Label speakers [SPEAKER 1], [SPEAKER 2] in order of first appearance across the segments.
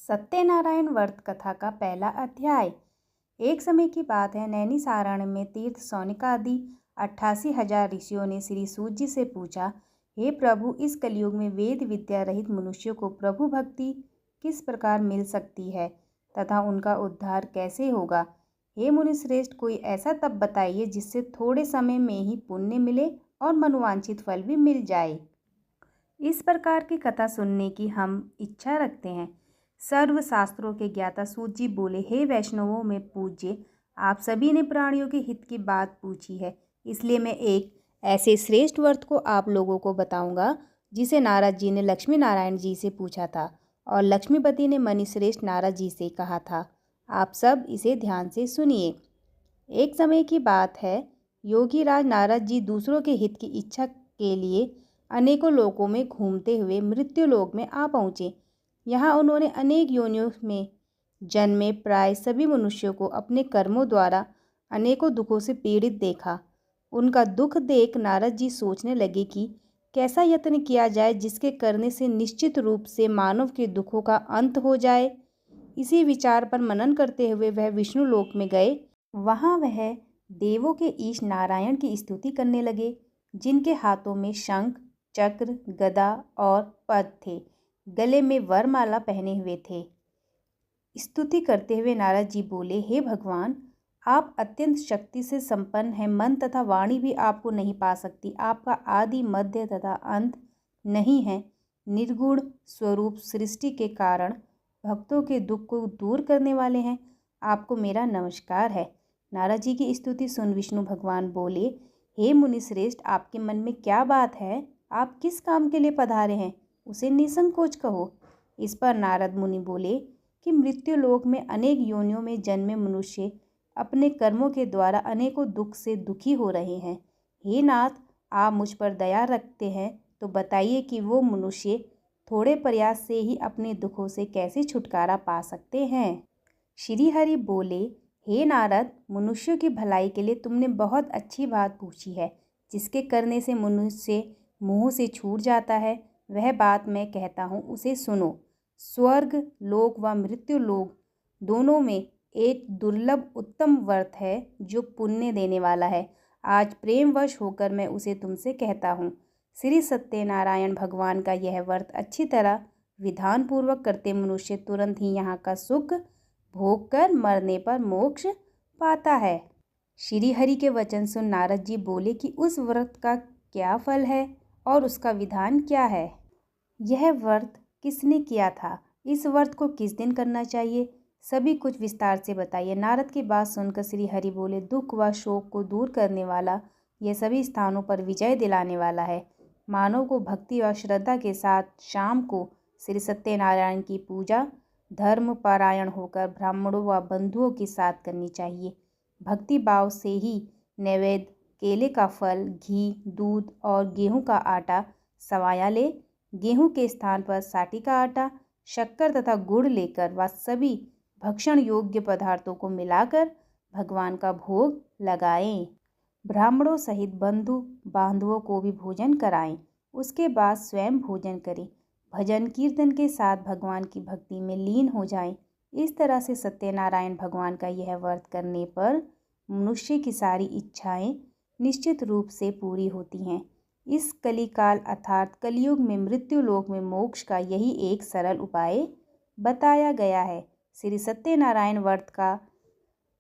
[SPEAKER 1] सत्यनारायण व्रत कथा का पहला अध्याय। एक समय की बात है, नैमिषारण्य में तीर्थ सौनकादि 88,000 ऋषियों ने श्री सूत जी से पूछा, हे प्रभु, इस कलयुग में वेद विद्या रहित मनुष्यों को प्रभु भक्ति किस प्रकार मिल सकती है तथा उनका उद्धार कैसे होगा। हे मुनिश्रेष्ठ, कोई ऐसा तप बताइए जिससे थोड़े समय में ही पुण्य मिले और मनोवांछित फल भी मिल जाए। इस प्रकार की कथा सुनने की हम इच्छा रखते हैं। सर्व शास्त्रों के ज्ञाता सूत जी बोले, हे वैष्णवों में पूज्य, आप सभी ने प्राणियों के हित की बात पूछी है, इसलिए मैं एक ऐसे श्रेष्ठ व्रत को आप लोगों को बताऊंगा जिसे नारद जी ने लक्ष्मी नारायण जी से पूछा था और लक्ष्मीपति ने मणिश्रेष्ठ नारद जी से कहा था। आप सब इसे ध्यान से सुनिए। एक समय की बात है, योगी राज नारद जी दूसरों के हित की इच्छा के लिए अनेकों लोकों में घूमते हुए मृत्यु लोक में आ पहुँचे। यहाँ उन्होंने अनेक योनियों में जन्मे प्राय सभी मनुष्यों को अपने कर्मों द्वारा अनेकों दुखों से पीड़ित देखा। उनका दुख देख नारद जी सोचने लगे कि कैसा यत्न किया जाए जिसके करने से निश्चित रूप से मानव के दुखों का अंत हो जाए। इसी विचार पर मनन करते हुए वह विष्णु लोक में गए। वहाँ वह देवों के ईश नारायण की स्तुति करने लगे, जिनके हाथों में शंख, चक्र, गदा और पद्म थे, गले में वरमाला पहने हुए थे। स्तुति करते हुए नारद जी बोले, हे भगवान, आप अत्यंत शक्ति से संपन्न हैं, मन तथा वाणी भी आपको नहीं पा सकती। आपका आदि मध्य तथा अंत नहीं है। निर्गुण स्वरूप सृष्टि के कारण भक्तों के दुख को दूर करने वाले हैं। आपको मेरा नमस्कार है। नारद जी की स्तुति सुन विष्णु भगवान बोले, हे मुनिश्रेष्ठ, आपके मन में क्या बात है? आप किस काम के लिए पधारे हैं, उसे निसंकोच कहो। इस पर नारद मुनि बोले कि मृत्यु लोक में अनेक योनियों में जन्मे मनुष्य अपने कर्मों के द्वारा अनेकों दुख से दुखी हो रहे हैं। हे नाथ, आप मुझ पर दया रखते हैं तो बताइए कि वो मनुष्य थोड़े प्रयास से ही अपने दुखों से कैसे छुटकारा पा सकते हैं। श्री हरि बोले, हे नारद, मनुष्यों की भलाई के लिए तुमने बहुत अच्छी बात पूछी है। जिसके करने से मनुष्य मुंह से छूट जाता है, वह बात मैं कहता हूँ, उसे सुनो। स्वर्ग लोक व मृत्यु लोक दोनों में एक दुर्लभ उत्तम व्रत है जो पुण्य देने वाला है। आज प्रेमवश होकर मैं उसे तुमसे कहता हूँ। श्री सत्यनारायण भगवान का यह व्रत अच्छी तरह विधान पूर्वक करते मनुष्य तुरंत ही यहाँ का सुख भोग कर मरने पर मोक्ष पाता है। श्री हरि के वचन सुन नारद जी बोले कि उस व्रत का क्या फल है और उसका विधान क्या है। यह व्रत किसने किया था? इस व्रत को किस दिन करना चाहिए? सभी कुछ विस्तार से बताइए। नारद की बात सुनकर श्री हरि बोले, दुख व शोक को दूर करने वाला, यह सभी स्थानों पर विजय दिलाने वाला है। मानव को भक्ति व श्रद्धा के साथ शाम को श्री सत्यनारायण की पूजा धर्म परायण होकर ब्राह्मणों व बंधुओं के साथ करनी चाहिए। भक्ति भाव से ही नैवेद्य, केले का फल, घी, दूध और गेहूं का आटा सवाया ले। गेहूं के स्थान पर साठी का आटा, शक्कर तथा गुड़ लेकर व सभी भक्षण योग्य पदार्थों को मिलाकर भगवान का भोग लगाएं। ब्राह्मणों सहित बंधु बांधवों को भी भोजन कराएं। उसके बाद स्वयं भोजन करें। भजन कीर्तन के साथ भगवान की भक्ति में लीन हो जाएं। इस तरह से सत्यनारायण भगवान का यह व्रत करने पर मनुष्य की सारी इच्छाएं निश्चित रूप से पूरी होती हैं। इस कलिकाल अर्थात कलयुग में मृत्यु लोक में मोक्ष का यही एक सरल उपाय बताया गया है। श्री सत्यनारायण व्रत का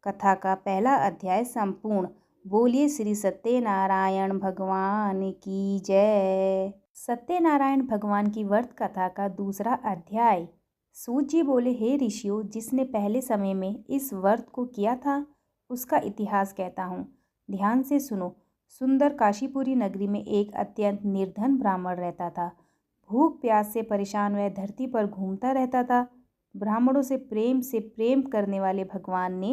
[SPEAKER 1] कथा का पहला अध्याय संपूर्ण। बोलिए श्री सत्यनारायण भगवान की जय। सत्यनारायण भगवान की व्रत कथा का दूसरा अध्याय। सूत जी बोले, हे ऋषियों, जिसने पहले समय में इस व्रत को किया था उसका इतिहास कहता हूँ, ध्यान से सुनो। सुंदर काशीपुरी नगरी में एक अत्यंत निर्धन ब्राह्मण रहता था। भूख प्यास से परेशान वह धरती पर घूमता रहता था। ब्राह्मणों से प्रेम करने वाले भगवान ने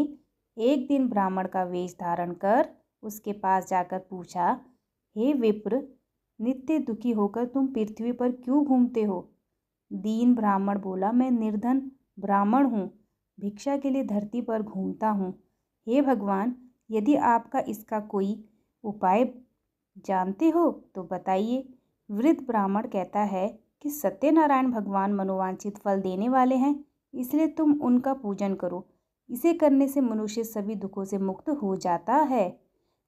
[SPEAKER 1] एक दिन ब्राह्मण का वेश धारण कर उसके पास जाकर पूछा, हे विप्र, नित्य दुखी होकर तुम पृथ्वी पर क्यों घूमते हो? दीन ब्राह्मण बोला, मैं निर्धन ब्राह्मण हूँ, भिक्षा के लिए धरती पर घूमता हूँ। हे भगवान, यदि आपका इसका कोई उपाय जानते हो तो बताइए। वृद्ध ब्राह्मण कहता है कि सत्यनारायण भगवान मनोवांछित फल देने वाले हैं, इसलिए तुम उनका पूजन करो। इसे करने से मनुष्य सभी दुखों से मुक्त हो जाता है।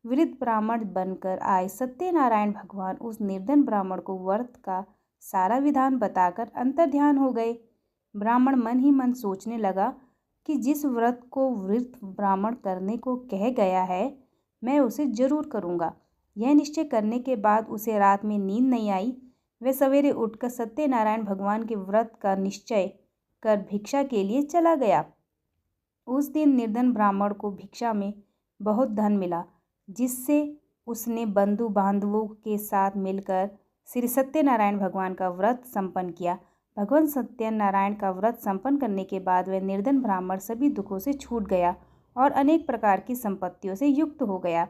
[SPEAKER 1] वृद्ध ब्राह्मण बनकर आए सत्यनारायण भगवान उस निर्धन ब्राह्मण को व्रत का सारा विधान बताकर अंतर्ध्यान हो गए। ब्राह्मण मन ही मन सोचने लगा कि जिस व्रत को वृद्ध ब्राह्मण करने को कह गया है मैं उसे जरूर करूँगा। यह निश्चय करने के बाद उसे रात में नींद नहीं आई। वह सवेरे उठकर सत्यनारायण भगवान के व्रत का निश्चय कर भिक्षा के लिए चला गया। उस दिन निर्धन ब्राह्मण को भिक्षा में बहुत धन मिला, जिससे उसने बंधु बांधवों के साथ मिलकर श्री सत्यनारायण भगवान का व्रत संपन्न किया। भगवान सत्यनारायण का व्रत संपन्न करने के बाद वह निर्धन ब्राह्मण सभी दुखों से छूट गया और अनेक प्रकार की संपत्तियों से युक्त हो गया।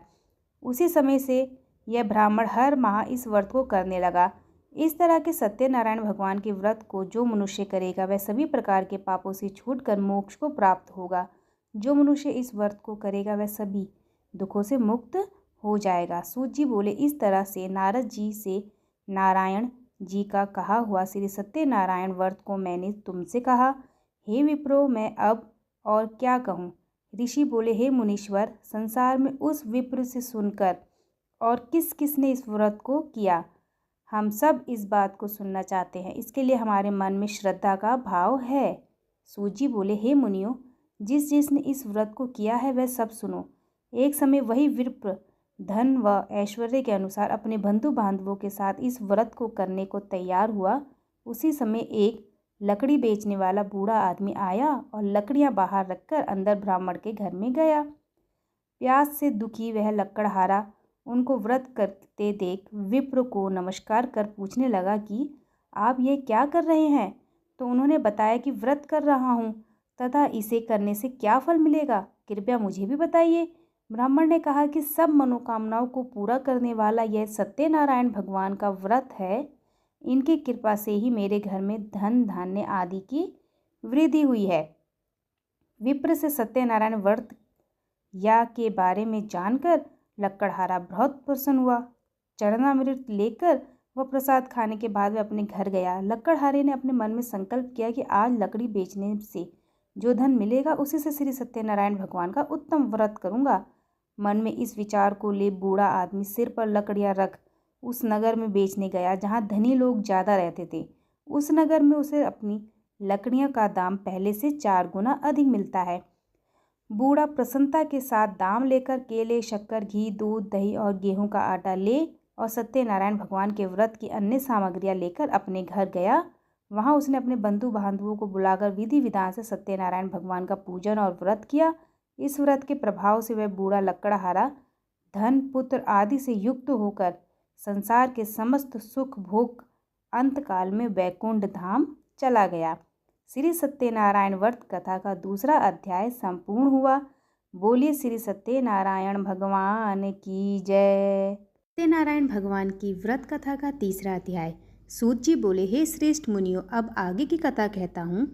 [SPEAKER 1] उसी समय से यह ब्राह्मण हर माह इस व्रत को करने लगा। इस तरह के सत्यनारायण भगवान के व्रत को जो मनुष्य करेगा वह सभी प्रकार के पापों से छूटकर मोक्ष को प्राप्त होगा। जो मनुष्य इस व्रत को करेगा वह सभी दुखों से मुक्त हो जाएगा। सूत जी बोले, इस तरह से नारद जी से नारायण जी का कहा हुआ श्री सत्यनारायण व्रत को मैंने तुमसे कहा। हे विप्रो, मैं अब और क्या कहूँ। ऋषि बोले, हे मुनीश्वर, संसार में उस विप्र से सुनकर और किस किस ने इस व्रत को किया, हम सब इस बात को सुनना चाहते हैं। इसके लिए हमारे मन में श्रद्धा का भाव है। सूत जी बोले, हे मुनियों, जिस जिसने इस व्रत को किया है वह सब सुनो। एक समय वही विप्र धन व ऐश्वर्य के अनुसार अपने बंधु बांधवों के साथ इस व्रत को करने को तैयार हुआ। उसी समय एक लकड़ी बेचने वाला बूढ़ा आदमी आया और लकड़ियां बाहर रखकर अंदर ब्राह्मण के घर में गया। प्यास से दुखी वह लकड़हारा उनको व्रत करते देख विप्र को नमस्कार कर पूछने लगा कि आप ये क्या कर रहे हैं। तो उन्होंने बताया कि व्रत कर रहा हूँ तथा इसे करने से क्या फल मिलेगा, कृपया मुझे भी बताइए। ब्राह्मण ने कहा कि सब मनोकामनाओं को पूरा करने वाला यह सत्यनारायण भगवान का व्रत है। इनकी कृपा से ही मेरे घर में धन धान्य आदि की वृद्धि हुई है। विप्र से सत्यनारायण व्रत या के बारे में जानकर लकड़हारा बहुत प्रसन्न हुआ। चरणामृत लेकर वह प्रसाद खाने के बाद वह अपने घर गया। लकड़हारे ने अपने मन में संकल्प किया कि आज लकड़ी बेचने से जो धन मिलेगा उसी से श्री सत्यनारायण भगवान का उत्तम व्रत करूंगा। मन में इस विचार को ले बूढ़ा आदमी सिर पर लकड़ियां रख उस नगर में बेचने गया जहां धनी लोग ज़्यादा रहते थे। उस नगर में उसे अपनी लकड़ियों का दाम पहले से 4 गुना अधिक मिलता है। बूढ़ा प्रसन्नता के साथ दाम लेकर केले, शक्कर, घी, दूध, दही और गेहूं का आटा ले और सत्यनारायण भगवान के व्रत की अन्य सामग्रियां लेकर अपने घर गया। वहां उसने अपने बंधु बांधवों को बुलाकर विधि विधान से सत्यनारायण भगवान का पूजन और व्रत किया। इस व्रत के प्रभाव से वह बूढ़ा लकड़हारा धन, पुत्र आदि से युक्त होकर संसार के समस्त सुख भोग अंतकाल में वैकुंठ धाम चला गया। श्री सत्यनारायण व्रत कथा का दूसरा अध्याय संपूर्ण हुआ। बोलिए श्री सत्यनारायण भगवान की जय। सत्यनारायण भगवान की व्रत कथा का तीसरा अध्याय। सूत जी बोले, हे श्रेष्ठ मुनियों, अब आगे की कथा कहता हूँ।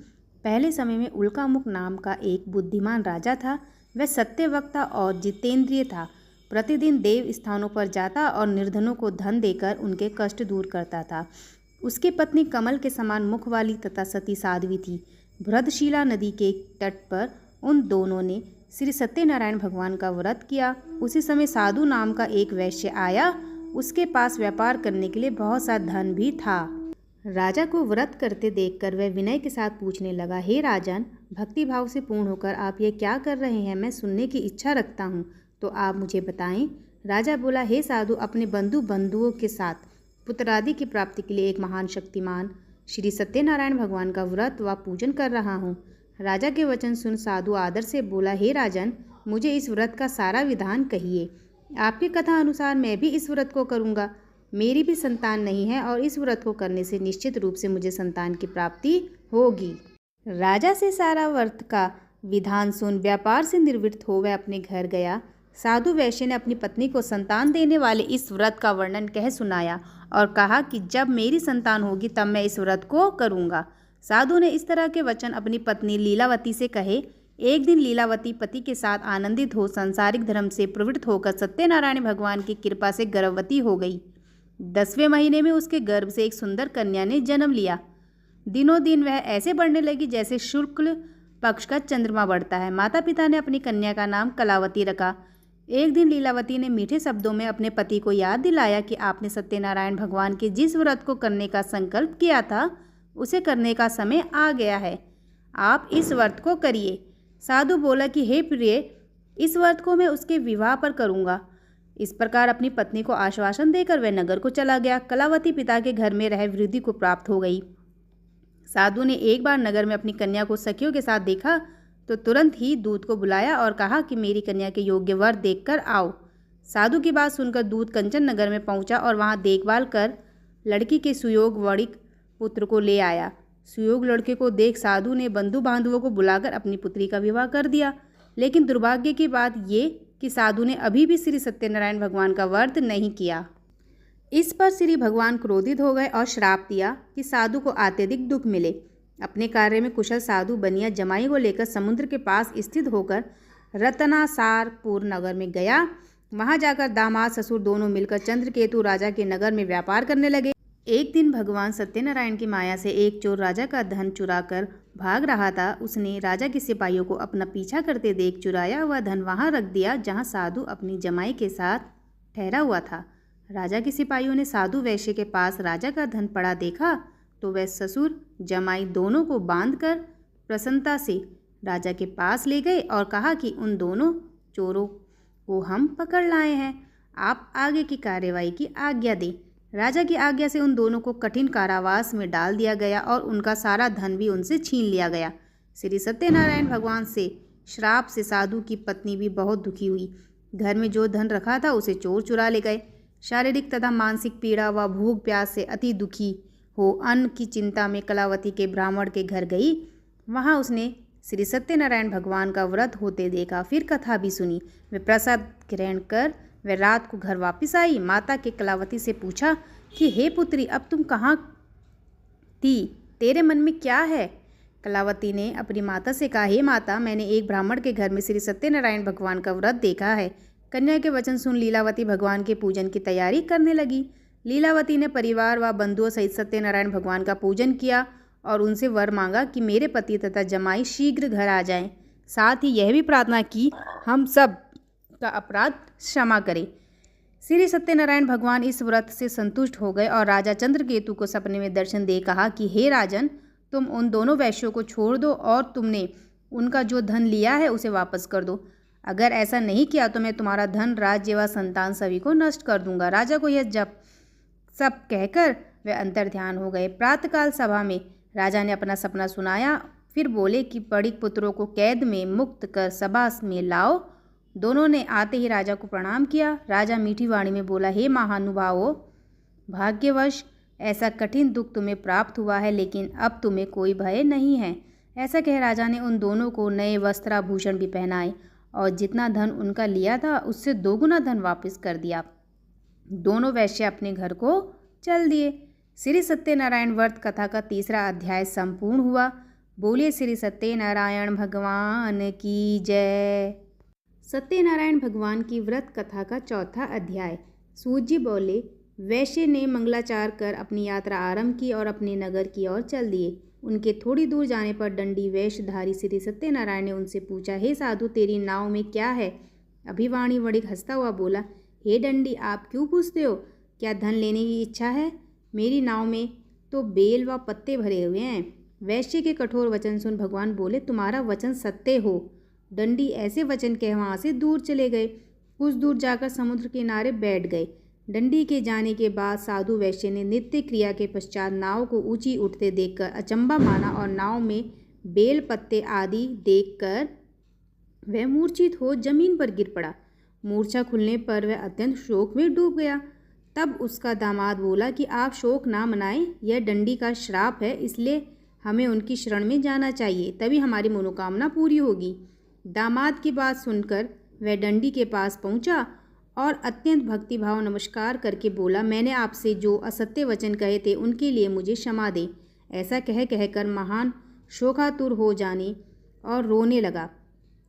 [SPEAKER 1] पहले समय में उल्कामुख नाम का एक बुद्धिमान राजा था। वह सत्यवक्ता और जितेंद्रिय था। प्रतिदिन देव स्थानों पर जाता और निर्धनों को धन देकर उनके कष्ट दूर करता था। उसकी पत्नी कमल के समान मुख वाली तथा सती साध्वी थी। बृहदशिला नदी के तट पर उन दोनों ने श्री सत्यनारायण भगवान का व्रत किया। उसी समय साधु नाम का एक वैश्य आया। उसके पास व्यापार करने के लिए बहुत सा धन भी था। राजा को व्रत करते देखकर वह विनय के साथ पूछने लगा, हे राजन, भक्ति भाव से पूर्ण होकर आप ये क्या कर रहे हैं? मैं सुनने की इच्छा रखता हूँ, तो आप मुझे बताएं। राजा बोला, हे साधु, अपने बंधुओं के साथ पुत्रादि की प्राप्ति के लिए एक महान शक्तिमान श्री सत्यनारायण भगवान का व्रत व पूजन कर रहा हूँ। राजा के वचन सुन साधु आदर से बोला, हे राजन, मुझे इस व्रत का सारा विधान कहिए। आपकी कथा अनुसार मैं भी इस व्रत को करूँगा। मेरी भी संतान नहीं है और इस व्रत को करने से निश्चित रूप से मुझे संतान की प्राप्ति होगी। राजा से सारा व्रत का विधान सुन व्यापार से निवृत्त हो वह अपने घर गया। साधु वैश्य ने अपनी पत्नी को संतान देने वाले इस व्रत का वर्णन कह सुनाया और कहा कि जब मेरी संतान होगी तब मैं इस व्रत को करूँगा। साधु ने इस तरह के वचन अपनी पत्नी लीलावती से कहे। एक दिन लीलावती पति के साथ आनंदित हो सांसारिक धर्म से प्रवृत्त होकर सत्यनारायण भगवान की कृपा से गर्भवती हो गई। 10वें महीने में उसके गर्भ से एक सुंदर कन्या ने जन्म लिया। दिनों दिन वह ऐसे बढ़ने लगी जैसे शुक्ल पक्ष का चंद्रमा बढ़ता है। माता पिता ने अपनी कन्या का नाम कलावती रखा। एक दिन लीलावती ने मीठे शब्दों में अपने पति को याद दिलाया कि आपने सत्यनारायण भगवान के जिस व्रत को करने का संकल्प किया था उसे करने का समय आ गया है। आप इस व्रत को करिए। साधु बोला कि हे प्रिय, इस व्रत को मैं उसके विवाह पर करूँगा। इस प्रकार अपनी पत्नी को आश्वासन देकर वह नगर को चला गया। कलावती पिता के घर में रह वृद्धि को प्राप्त हो गई। साधु ने एक बार नगर में अपनी कन्या को सखियों के साथ देखा तो तुरंत ही दूत को बुलाया और कहा कि मेरी कन्या के योग्य वर देखकर आओ। साधु की बात सुनकर दूत कंचन नगर में पहुंचा और वहां देखभाल कर लड़की के सुयोग वणिक पुत्र को ले आया। सुयोग लड़के को देख साधु ने बंधु बांधवों को बुलाकर अपनी पुत्री का विवाह कर दिया। लेकिन दुर्भाग्य की बात ये कि साधु ने अभी भी श्री सत्यनारायण भगवान का व्रत नहीं किया। इस पर श्री भगवान क्रोधित हो गए और श्राप दिया कि साधु को अत्यधिक दुख मिले। अपने कार्य में कुशल साधु बनिया जमाई को लेकर समुद्र के पास स्थित होकर रतनासारपुर नगर में गया। वहां जाकर दामाद ससुर दोनों मिलकर चंद्रकेतु राजा के नगर में व्यापार करने लगे। एक दिन भगवान सत्यनारायण की माया से एक चोर राजा का धन चुराकर भाग रहा था। उसने राजा के सिपाहियों को अपना पीछा करते देख चुराया हुआ धन वहां रख दिया जहां साधु अपनी जमाई के साथ ठहरा हुआ था। राजा के सिपाहियों ने साधु वैश्य के पास राजा का धन पड़ा देखा तो वह ससुर जमाई दोनों को बांधकर प्रसन्नता से राजा के पास ले गए और कहा कि उन दोनों चोरों को हम पकड़ लाए हैं, आप आगे की कार्यवाही की आज्ञा दें। राजा की आज्ञा से उन दोनों को कठिन कारावास में डाल दिया गया और उनका सारा धन भी उनसे छीन लिया गया। श्री सत्यनारायण भगवान से श्राप से साधु की पत्नी भी बहुत दुखी हुई। घर में जो धन रखा था उसे चोर चुरा ले गए। शारीरिक तथा मानसिक पीड़ा व भूख प्यास से अति दुखी हो अन्न की चिंता में कलावती के ब्राह्मण के घर गई। वहां उसने श्री सत्यनारायण भगवान का व्रत होते देखा, फिर कथा भी सुनी। वे प्रसाद ग्रहण कर वह रात को घर वापस आई। माता के कलावती से पूछा कि हे पुत्री, अब तुम कहाँ थी, तेरे मन में क्या है? कलावती ने अपनी माता से कहा, हे माता, मैंने एक ब्राह्मण के घर में श्री सत्यनारायण भगवान का व्रत देखा है। कन्या के वचन सुन लीलावती भगवान के पूजन की तैयारी करने लगी। लीलावती ने परिवार व बंधुओं सहित सत्यनारायण भगवान का पूजन किया और उनसे वर मांगा कि मेरे पति तथा जमाई शीघ्र घर आ जाएं। साथ ही यह भी प्रार्थना की हम सब का अपराध क्षमा करें। श्री सत्यनारायण भगवान इस व्रत से संतुष्ट हो गए और राजा चंद्रकेतु को सपने में दर्शन दे कहा कि हे राजन, तुम उन दोनों वैश्यों को छोड़ दो और तुमने उनका जो धन लिया है उसे वापस कर दो। अगर ऐसा नहीं किया तो मैं तुम्हारा धन, राज्य व संतान सभी को नष्ट कर दूंगा। राजा को यह जब सब कहकर वे अंतर्ध्यान हो गए। प्रातःकाल सभा में राजा ने अपना सपना सुनाया, फिर बोले कि पड़िक पुत्रों को कैद में मुक्त कर सभा में लाओ। दोनों ने आते ही राजा को प्रणाम किया। राजा मीठी वाणी में बोला, हे महानुभावों, भाग्यवश ऐसा कठिन दुख तुम्हें प्राप्त हुआ है, लेकिन अब तुम्हें कोई भय नहीं है। ऐसा कह राजा ने उन दोनों को नए वस्त्राभूषण भी पहनाए और जितना धन उनका लिया था उससे दोगुना धन वापस कर दिया। दोनों वैश्य अपने घर को चल दिए। श्री सत्यनारायण व्रत कथा का तीसरा अध्याय संपूर्ण हुआ। बोलिए श्री सत्यनारायण भगवान की जय। सत्यनारायण भगवान की व्रत कथा का चौथा अध्याय। सूत जी बोले, वैश्य ने मंगलाचार कर अपनी यात्रा आरंभ की और अपने नगर की ओर चल दिए। उनके थोड़ी दूर जाने पर दंडी वेशधारी श्री सत्यनारायण ने उनसे पूछा, हे साधु, तेरी नाव में क्या है? अभिवाणी वणिक हंसता हुआ बोला, हे दंडी, आप क्यों पूछते हो? क्या धन लेने की इच्छा है? मेरी नाव में तो बेल व पत्ते भरे हुए हैं। वैश्य के कठोर वचन सुन भगवान बोले, तुम्हारा वचन सत्य हो। दंडी ऐसे वचन कह वहाँ से दूर चले गए। कुछ दूर जाकर समुद्र किनारे बैठ गए। दंडी के जाने के बाद साधु वैश्य ने नित्य क्रिया के पश्चात नाव को ऊंची उठते देखकर अचंबा माना और नाव में बेल पत्ते आदि देखकर वह मूर्छित हो जमीन पर गिर पड़ा। मूर्छा खुलने पर वह अत्यंत शोक में डूब गया। तब उसका दामाद बोला कि आप शोक ना मनाएं, यह दंडी का श्राप है, इसलिए हमें उनकी शरण में जाना चाहिए, तभी हमारी मनोकामना पूरी होगी। दामाद की बात सुनकर वह दंडी के पास पहुंचा और अत्यंत भक्तिभाव नमस्कार करके बोला, मैंने आपसे जो असत्य वचन कहे थे उनके लिए मुझे क्षमा दें। ऐसा कहकर महान शोकातुर हो जाने और रोने लगा।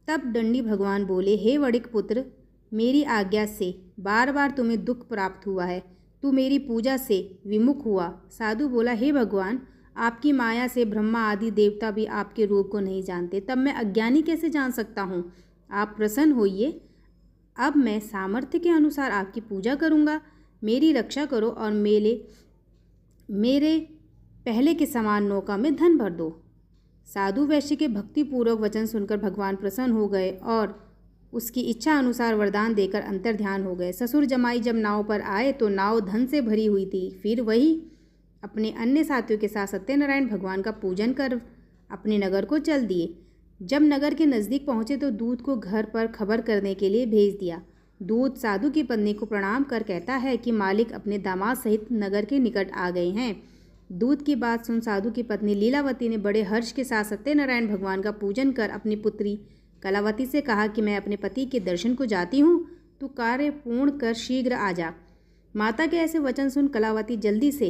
[SPEAKER 1] तब दंडी भगवान बोले, हे वणिक पुत्र, मेरी आज्ञा से बार बार तुम्हें दुख प्राप्त हुआ है, तू मेरी पूजा से विमुख हुआ। साधु बोला, हे भगवान, आपकी माया से ब्रह्मा आदि देवता भी आपके रूप को नहीं जानते, तब मैं अज्ञानी कैसे जान सकता हूँ। आप प्रसन्न होइए, अब मैं सामर्थ्य के अनुसार आपकी पूजा करूँगा। मेरी रक्षा करो और मेरे पहले के समान नौका में धन भर दो। साधु वैश्य के भक्तिपूर्वक वचन सुनकर भगवान प्रसन्न हो गए और उसकी इच्छा अनुसार वरदान देकर अंतर्ध्यान हो गए। ससुर जमाई जब नाव पर आए तो नाव धन से भरी हुई थी। फिर वही अपने अन्य साथियों के साथ सत्यनारायण भगवान का पूजन कर अपने नगर को चल दिए। जब नगर के नज़दीक पहुँचे तो दूत को घर पर खबर करने के लिए भेज दिया। दूत साधु की पत्नी को प्रणाम कर कहता है कि मालिक अपने दामाद सहित नगर के निकट आ गए हैं। दूत की बात सुन साधु की पत्नी लीलावती ने बड़े हर्ष के साथ सत्यनारायण भगवान का पूजन कर अपनी पुत्री कलावती से कहा कि मैं अपने पति के दर्शन को जाती हूँ, तू कार्य पूर्ण कर शीघ्र आ जा। माता के ऐसे वचन सुन कलावती जल्दी से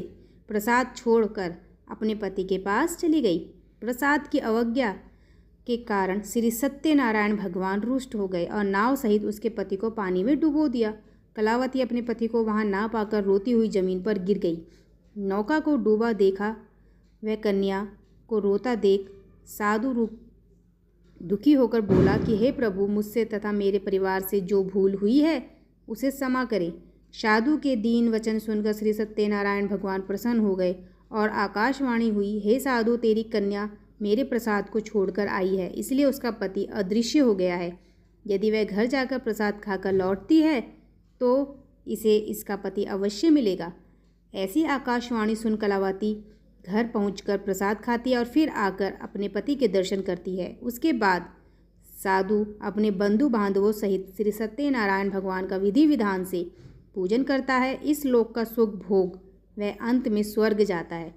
[SPEAKER 1] प्रसाद छोड़कर अपने पति के पास चली गई। प्रसाद की अवज्ञा के कारण श्री सत्यनारायण भगवान रुष्ट हो गए और नाव सहित उसके पति को पानी में डुबो दिया। कलावती अपने पति को वहां ना पाकर रोती हुई जमीन पर गिर गई। नौका को डूबा देखा वह कन्या को रोता देख साधु दुखी होकर बोला कि हे प्रभु, मुझसे तथा मेरे परिवार से जो भूल हुई है उसे क्षमा करें। साधु के दीन वचन सुनकर श्री सत्यनारायण भगवान प्रसन्न हो गए और आकाशवाणी हुई, हे साधु, तेरी कन्या मेरे प्रसाद को छोड़कर आई है, इसलिए उसका पति अदृश्य हो गया है। यदि वह घर जाकर प्रसाद खाकर लौटती है तो इसे इसका पति अवश्य मिलेगा। ऐसी आकाशवाणी सुन कलावती घर पहुंचकर प्रसाद खाती है और फिर आकर अपने पति के दर्शन करती है। उसके बाद साधु अपने बंधु बांधवों सहित श्री सत्यनारायण भगवान का विधि विधान से पूजन करता है। इस लोक का सुख भोग वह अंत में स्वर्ग जाता है।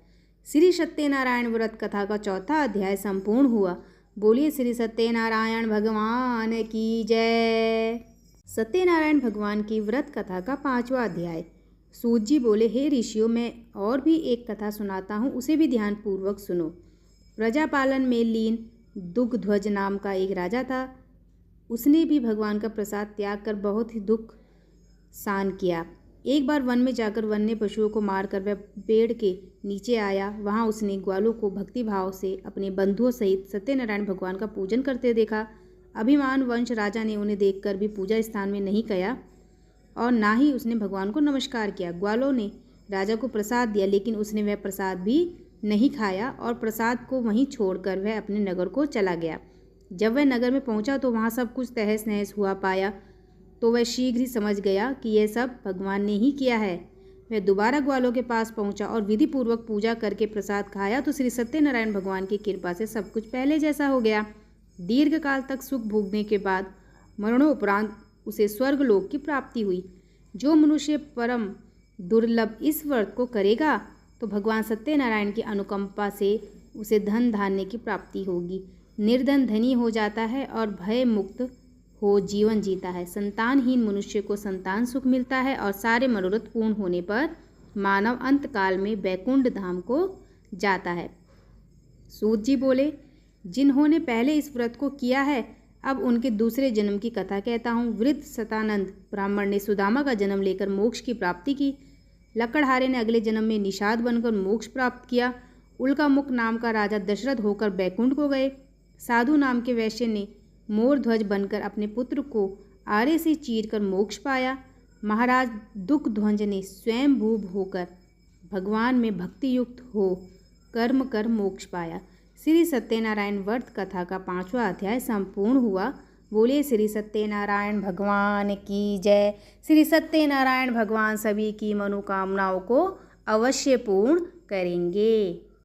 [SPEAKER 1] श्री सत्यनारायण व्रत कथा का चौथा अध्याय संपूर्ण हुआ। बोलिए श्री सत्यनारायण भगवान की जय। सत्यनारायण भगवान की व्रत कथा का 5वां अध्याय। सूत जी बोले, हे ऋषियों, मैं और भी एक कथा सुनाता हूँ, उसे भी ध्यानपूर्वक सुनो। प्रजापालन में लीन दुग्ध्वज नाम का एक राजा था। उसने भी भगवान का प्रसाद त्याग कर बहुत ही दुख सहन किया। एक बार वन में जाकर वन्य पशुओं को मारकर वह पेड़ के नीचे आया। वहाँ उसने ग्वालों को भक्तिभाव से अपने बंधुओं सहित सत्यनारायण भगवान का पूजन करते देखा। अभिमान वंश राजा ने उन्हें देखकर भी पूजा स्थान में नहीं गया और ना ही उसने भगवान को नमस्कार किया। ग्वालों ने राजा को प्रसाद दिया, लेकिन उसने वह प्रसाद भी नहीं खाया और प्रसाद को वहीं छोड़कर वह अपने नगर को चला गया। जब वह नगर में पहुंचा तो वहां सब कुछ तहस नहस हुआ पाया तो वह शीघ्र ही समझ गया कि यह सब भगवान ने ही किया है। वह दोबारा ग्वालों के पास पहुंचा और विधि पूर्वक पूजा करके प्रसाद खाया तो श्री सत्यनारायण भगवान की कृपा से सब कुछ पहले जैसा हो गया। दीर्घ काल तक सुख भोगने के बाद मरणोपरांत उसे स्वर्गलोक की प्राप्ति हुई। जो मनुष्य परम दुर्लभ इस व्रत को करेगा तो भगवान सत्यनारायण की अनुकंपा से उसे धन धान्य की प्राप्ति होगी। निर्धन धनी हो जाता है और भय मुक्त हो जीवन जीता है। संतानहीन मनुष्य को संतान सुख मिलता है और सारे मनोरथ पूर्ण होने पर मानव अंत काल में वैकुंठ धाम को जाता है। सूत जी बोले, जिन्होंने पहले इस व्रत को किया है अब उनके दूसरे जन्म की कथा कहता हूँ। वृद्ध सतानंद ब्राह्मण ने सुदामा का जन्म लेकर मोक्ष की प्राप्ति की। लकड़हारे ने अगले जन्म में निषाद बनकर मोक्ष प्राप्त किया। उल्का मुख नाम का राजा दशरथ होकर बैकुंठ को गए। साधु नाम के वैश्य ने मोर ध्वज बनकर अपने पुत्र को आरे से चीरकर मोक्ष पाया। महाराज दुग्ध्वज ने स्वयं भूभ होकर भगवान में भक्ति युक्त हो कर्म कर मोक्ष पाया। श्री सत्यनारायण व्रत कथा का 5वां अध्याय संपूर्ण हुआ। बोले श्री सत्यनारायण भगवान की जय। श्री सत्यनारायण भगवान सभी की मनोकामनाओं को अवश्य पूर्ण करेंगे।